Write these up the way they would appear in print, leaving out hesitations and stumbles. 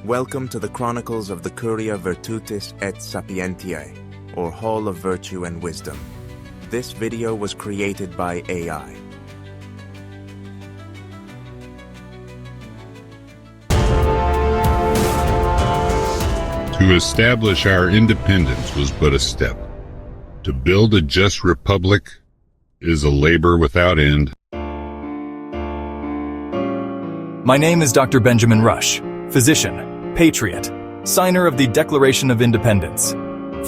Welcome to the Chronicles of the Curia Virtutis et Sapientiae, or Hall of Virtue and Wisdom. This video was created by AI. To establish our independence was but a step. To build a just republic is a labor without end. My name is Dr. Benjamin Rush, physician, patriot, signer of the Declaration of Independence,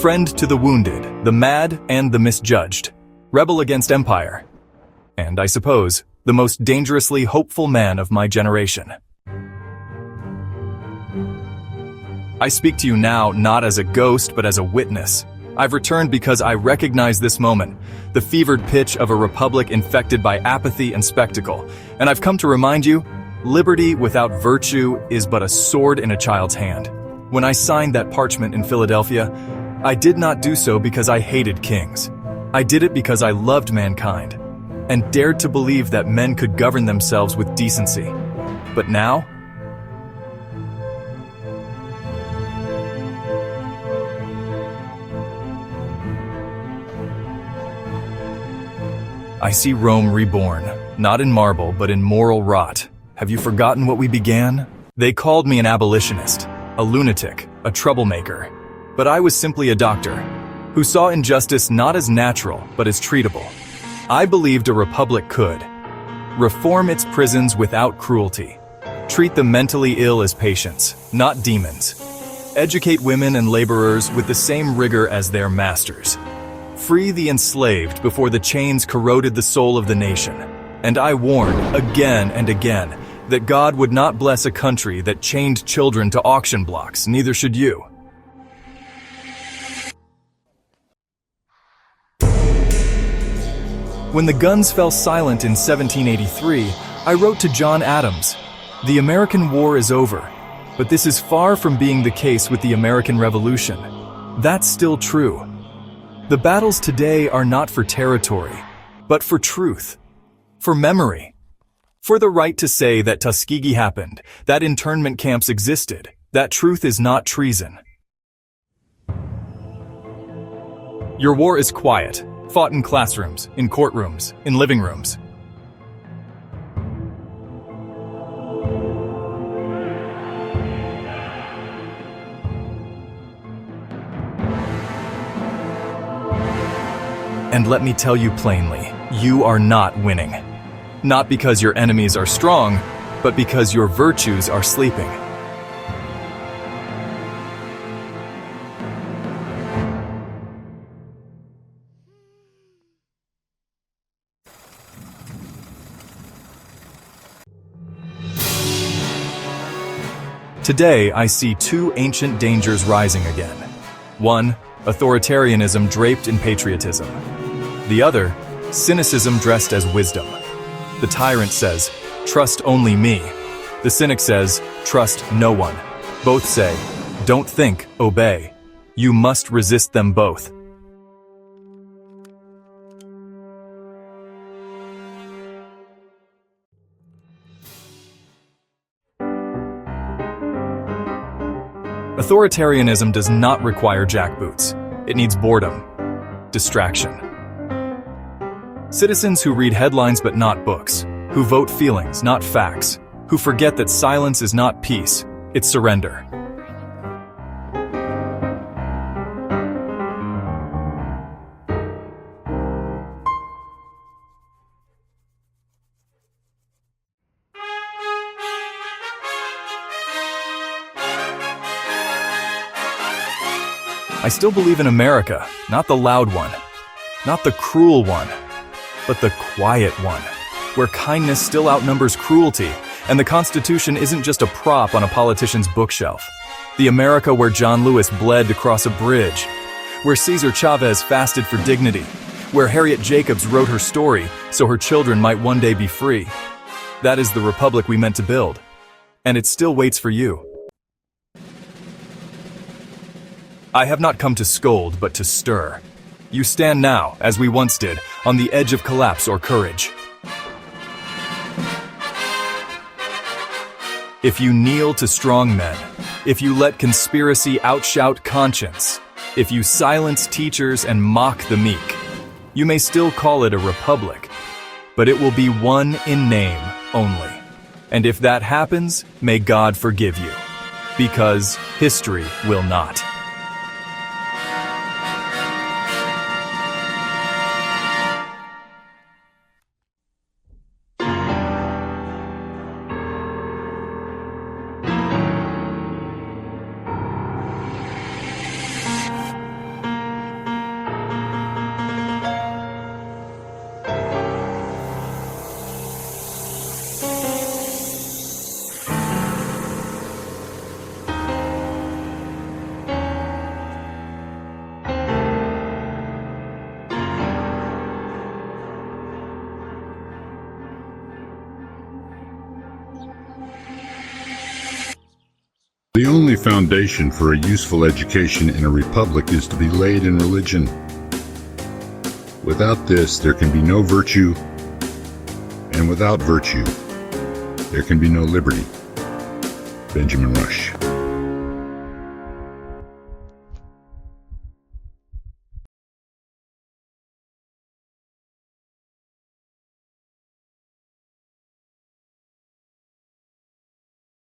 friend to the wounded, the mad, and the misjudged, rebel against empire, and, I suppose, the most dangerously hopeful man of my generation. I speak to you now not as a ghost, but as a witness. I've returned because I recognize this moment, the fevered pitch of a republic infected by apathy and spectacle, and I've come to remind you, liberty without virtue is but a sword in a child's hand. When I signed that parchment in Philadelphia, I did not do so because I hated kings. I did it because I loved mankind, and dared to believe that men could govern themselves with decency. But now, I see Rome reborn, not in marble, but in moral rot. Have you forgotten what we began? They called me an abolitionist, a lunatic, a troublemaker. But I was simply a doctor, who saw injustice not as natural, but as treatable. I believed a republic could reform its prisons without cruelty, treat the mentally ill as patients, not demons, educate women and laborers with the same rigor as their masters, free the enslaved before the chains corroded the soul of the nation. And I warned again and again that God would not bless a country that chained children to auction blocks, neither should you. When the guns fell silent in 1783, I wrote to John Adams, "The American war is over, but this is far from being the case with the American Revolution." That's still true. The battles today are not for territory, but for truth, for memory, for the right to say that Tuskegee happened, that internment camps existed, that truth is not treason. Your war is quiet, fought in classrooms, in courtrooms, in living rooms. And let me tell you plainly, you are not winning. Not because your enemies are strong, but because your virtues are sleeping. Today, I see two ancient dangers rising again. One, authoritarianism draped in patriotism. The other, cynicism dressed as wisdom. The tyrant says, "Trust only me." The cynic says, "Trust no one." Both say, "Don't think, obey." You must resist them both. Authoritarianism does not require jackboots. It needs boredom, distraction. Citizens who read headlines but not books, who vote feelings, not facts, who forget that silence is not peace, it's surrender. I still believe in America, not the loud one, not the cruel one, but the quiet one, where kindness still outnumbers cruelty, and the Constitution isn't just a prop on a politician's bookshelf. The America where John Lewis bled to cross a bridge, where Cesar Chavez fasted for dignity, where Harriet Jacobs wrote her story so her children might one day be free. That is the republic we meant to build, and it still waits for you. I have not come to scold, but to stir. You stand now, as we once did, on the edge of collapse or courage. If you kneel to strong men, if you let conspiracy outshout conscience, if you silence teachers and mock the meek, you may still call it a republic, but it will be one in name only. And if that happens, may God forgive you, because history will not. The only foundation for a useful education in a republic is to be laid in religion. Without this, there can be no virtue, and without virtue, there can be no liberty. Benjamin Rush.